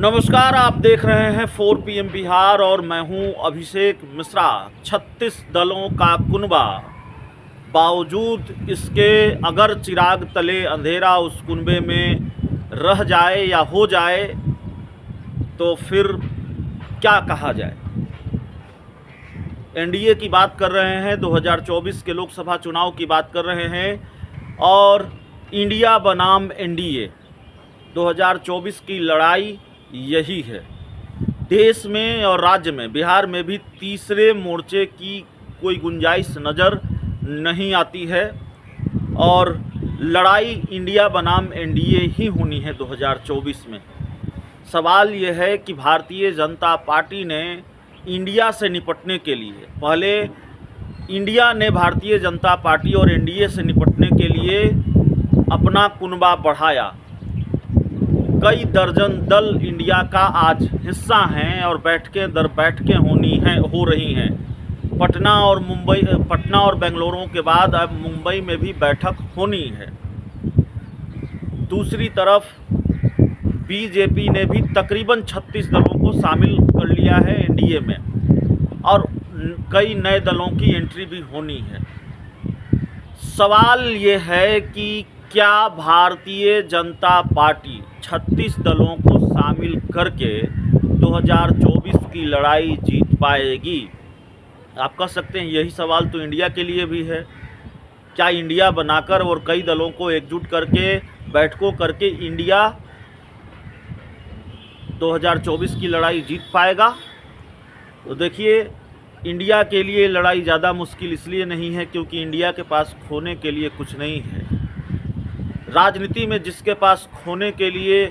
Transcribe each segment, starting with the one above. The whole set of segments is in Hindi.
नमस्कार, आप देख रहे हैं 4 PM बिहार और मैं हूं अभिषेक मिश्रा। 36 दलों का कुनबा, बावजूद इसके अगर चिराग तले अंधेरा उस कुनबे में रह जाए या हो जाए तो फिर क्या कहा जाए। एनडीए की बात कर रहे हैं, 2024 के लोकसभा चुनाव की बात कर रहे हैं और इंडिया बनाम एनडीए 2024 की लड़ाई यही है। देश में और राज्य में, बिहार में भी तीसरे मोर्चे की कोई गुंजाइश नज़र नहीं आती है और लड़ाई इंडिया बनाम एनडीए ही होनी है 2024 में। सवाल यह है कि भारतीय जनता पार्टी ने इंडिया से निपटने के लिए, पहले इंडिया ने भारतीय जनता पार्टी और एनडीए से निपटने के लिए अपना कुनबा बढ़ाया। कई दर्जन दल इंडिया का आज हिस्सा हैं और बैठकें दर बैठकें हो रही हैं। पटना और बेंगलुरु के बाद अब मुंबई में भी बैठक होनी है। दूसरी तरफ बीजेपी ने भी तकरीबन 36 दलों को शामिल कर लिया है एनडीए में और कई नए दलों की एंट्री भी होनी है। सवाल ये है कि क्या भारतीय जनता पार्टी 36 दलों को शामिल करके 2024 की लड़ाई जीत पाएगी? आप कह सकते हैं यही सवाल तो इंडिया के लिए भी है। क्या इंडिया बनाकर और कई दलों को एकजुट करके, बैठकों करके इंडिया 2024 की लड़ाई जीत पाएगा? तो देखिए, इंडिया के लिए लड़ाई ज़्यादा मुश्किल इसलिए नहीं है क्योंकि इंडिया के पास खोने के लिए कुछ नहीं है। राजनीति में जिसके पास खोने के लिए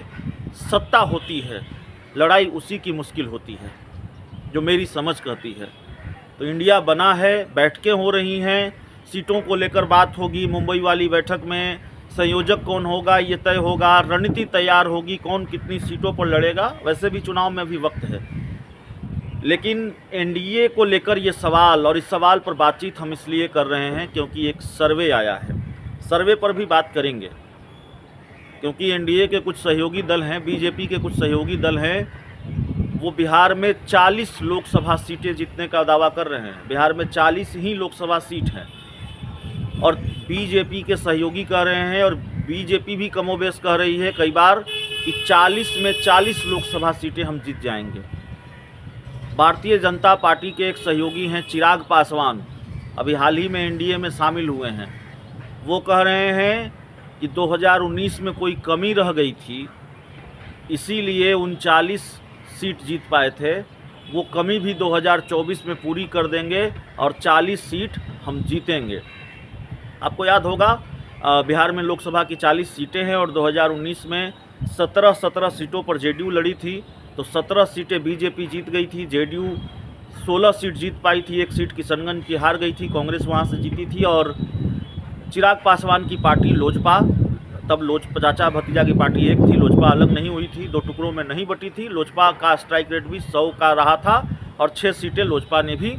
सत्ता होती है, लड़ाई उसी की मुश्किल होती है, जो मेरी समझ कहती है। तो इंडिया बना है, बैठकें हो रही हैं, सीटों को लेकर बात होगी। मुंबई वाली बैठक में संयोजक कौन होगा ये तय होगा, रणनीति तैयार होगी, कौन कितनी सीटों पर लड़ेगा। वैसे भी चुनाव में भी वक्त है, लेकिन एनडीए को लेकर ये सवाल, और इस सवाल पर बातचीत हम इसलिए कर रहे हैं क्योंकि एक सर्वे आया है। सर्वे पर भी बात करेंगे क्योंकि एनडीए के कुछ सहयोगी दल हैं, बीजेपी के कुछ सहयोगी दल हैं, वो बिहार में 40 लोकसभा सीटें जीतने का दावा कर रहे हैं। बिहार में 40 ही लोकसभा सीट हैं और बीजेपी के सहयोगी कह रहे हैं और बीजेपी भी कमोबेश कह रही है कई बार कि 40 में 40 लोकसभा सीटें हम जीत जाएंगे। भारतीय जनता पार्टी के एक सहयोगी हैं चिराग पासवान, अभी हाल ही में एनडीए में शामिल हुए हैं। वो कह रहे हैं कि 2019 में कोई कमी रह गई थी, इसीलिए 39 सीट जीत पाए थे। वो कमी भी 2024 में पूरी कर देंगे और 40 सीट हम जीतेंगे। आपको याद होगा, बिहार में लोकसभा की 40 सीटें हैं और 2019 में 17 सीटों पर जेडीयू लड़ी थी, तो 17 सीटें बीजेपी जीत गई थी, जेडीयू 16 सीट जीत पाई थी, एक सीट किशनगंज की हार गई थी, कांग्रेस वहाँ से जीती थी। और चिराग पासवान की पार्टी लोजपा, तब लोजपा चाचा भतीजा की पार्टी एक थी, लोजपा अलग नहीं हुई थी, दो टुकड़ों में नहीं बटी थी। लोजपा का स्ट्राइक रेट भी 100 का रहा था और 6 सीटें लोजपा ने भी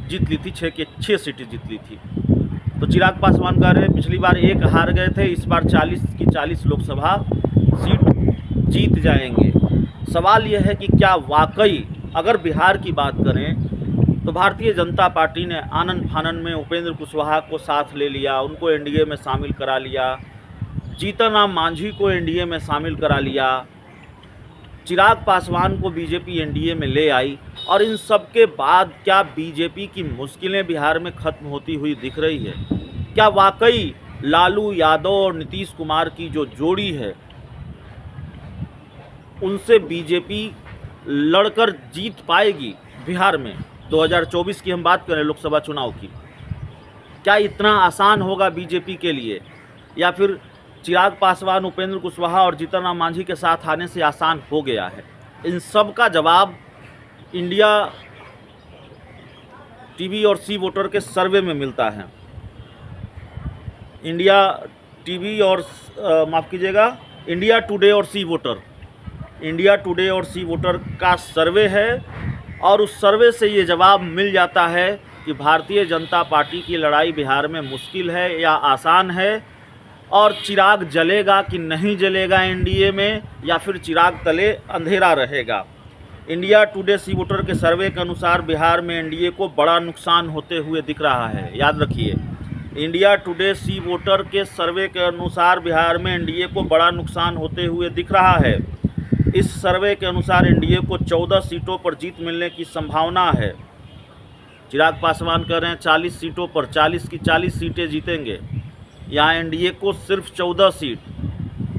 जीत ली थी, 6 सीटें जीत ली थी। तो चिराग पासवान कह रहे हैं पिछली बार एक हार गए थे, इस बार 40 की 40 लोकसभा सीट जीत जाएंगे। सवाल यह है कि क्या वाकई, अगर बिहार की बात करें तो भारतीय जनता पार्टी ने आनन फानन में उपेंद्र कुशवाहा को साथ ले लिया, उनको एनडीए में शामिल करा लिया, जीतन राम मांझी को एनडीए में शामिल करा लिया, चिराग पासवान को बीजेपी एनडीए में ले आई, और इन सब के बाद क्या बीजेपी की मुश्किलें बिहार में खत्म होती हुई दिख रही है? क्या वाकई लालू यादव और नीतीश कुमार की जो जोड़ी है, उनसे बीजेपी लड़कर जीत पाएगी बिहार में? 2024 की हम बात करें, लोकसभा चुनाव की, क्या इतना आसान होगा बीजेपी के लिए, या फिर चिराग पासवान, उपेंद्र कुशवाहा और जीतन राम मांझी के साथ आने से आसान हो गया है? इन सब का जवाब इंडिया टीवी और सी वोटर के सर्वे में मिलता है। इंडिया टीवी और माफ़ कीजिएगा, इंडिया टुडे और सी वोटर, इंडिया टुडे और सी वोटर का सर्वे है और उस सर्वे से ये जवाब मिल जाता है कि भारतीय जनता पार्टी की लड़ाई बिहार में मुश्किल है या आसान है। और चिराग जलेगा कि नहीं जलेगा एनडीए में, या फिर चिराग तले अंधेरा रहेगा। इंडिया टुडे सी वोटर के सर्वे के अनुसार बिहार में एनडीए को बड़ा नुकसान होते हुए दिख रहा है। याद रखिए, इंडिया टुडे सी वोटर के सर्वे के अनुसार बिहार में एनडीए को बड़ा नुकसान होते हुए दिख रहा है। इस सर्वे के अनुसार एनडीए को 14 सीटों पर जीत मिलने की संभावना है। चिराग पासवान कह रहे हैं 40 सीटों पर 40 की 40 सीटें जीतेंगे। यहाँ एनडीए को सिर्फ 14 सीट,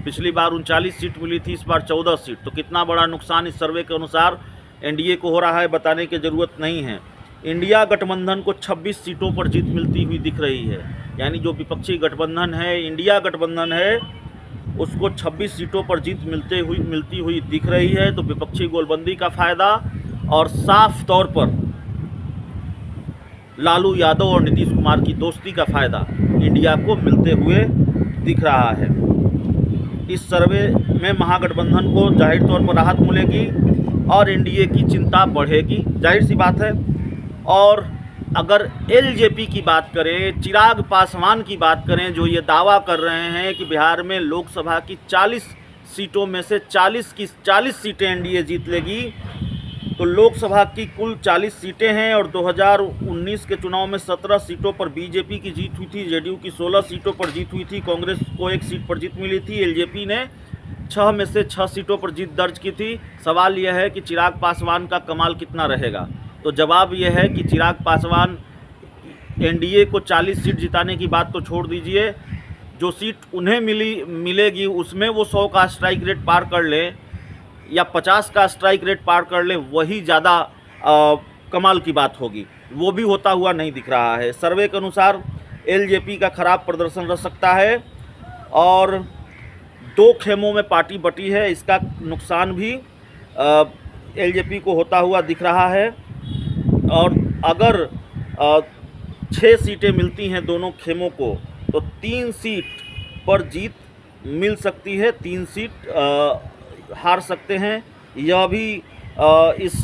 पिछली बार 39 सीट मिली थी, इस बार 14 सीट। तो कितना बड़ा नुकसान इस सर्वे के अनुसार एनडीए को हो रहा है बताने की ज़रूरत नहीं है। इंडिया गठबंधन को 26 सीटों पर जीत मिलती हुई दिख रही है। यानी जो विपक्षी गठबंधन है, इंडिया गठबंधन है, उसको 26 सीटों पर जीत मिलती हुई दिख रही है। तो विपक्षी गोलबंदी का फ़ायदा और साफ तौर पर लालू यादव और नीतीश कुमार की दोस्ती का फ़ायदा इंडिया को मिलते हुए दिख रहा है। इस सर्वे में महागठबंधन को जाहिर तौर पर राहत मिलेगी और एनडीए की चिंता बढ़ेगी, जाहिर सी बात है। और अगर एलजेपी की बात करें, चिराग पासवान की बात करें, जो ये दावा कर रहे हैं कि बिहार में लोकसभा की 40 सीटों में से 40 की 40 सीटें एनडीए जीत लेगी, तो लोकसभा की कुल 40 सीटें हैं और 2019 के चुनाव में 17 सीटों पर बीजेपी की जीत हुई थी, जेडीयू की 16 सीटों पर जीत हुई थी, कांग्रेस को 1 सीट पर जीत मिली थी, एलजेपी ने 6 में से 6 सीटों पर जीत दर्ज की थी। सवाल यह है कि चिराग पासवान का कमाल कितना रहेगा। तो जवाब यह है कि चिराग पासवान एनडीए को 40 सीट जिताने की बात तो छोड़ दीजिए, जो सीट उन्हें मिलेगी उसमें वो 100 का स्ट्राइक रेट पार कर ले या 50 का स्ट्राइक रेट पार कर ले, वही ज़्यादा कमाल की बात होगी। वो भी होता हुआ नहीं दिख रहा है। सर्वे के अनुसार एलजेपी का खराब प्रदर्शन रह सकता है और 2 खेमों में पार्टी बटी है, इसका नुकसान भी एलजेपी को होता हुआ दिख रहा है। और अगर 6 सीटें मिलती हैं दोनों खेमों को, तो 3 सीट पर जीत मिल सकती है, 3 सीट हार सकते हैं। यह भी इस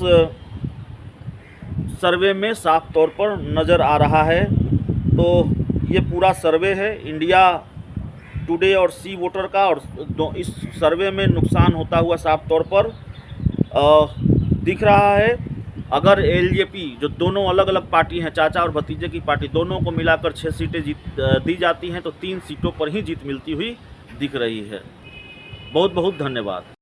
सर्वे में साफ तौर पर नज़र आ रहा है। तो ये पूरा सर्वे है इंडिया टुडे और सी वोटर का, और इस सर्वे में नुकसान होता हुआ साफ तौर पर दिख रहा है। अगर एलजेपी, जो दोनों अलग अलग पार्टी हैं, चाचा और भतीजे की पार्टी, दोनों को मिलाकर 6 सीटें दी जाती हैं, तो 3 सीटों पर ही जीत मिलती हुई दिख रही है। बहुत बहुत धन्यवाद।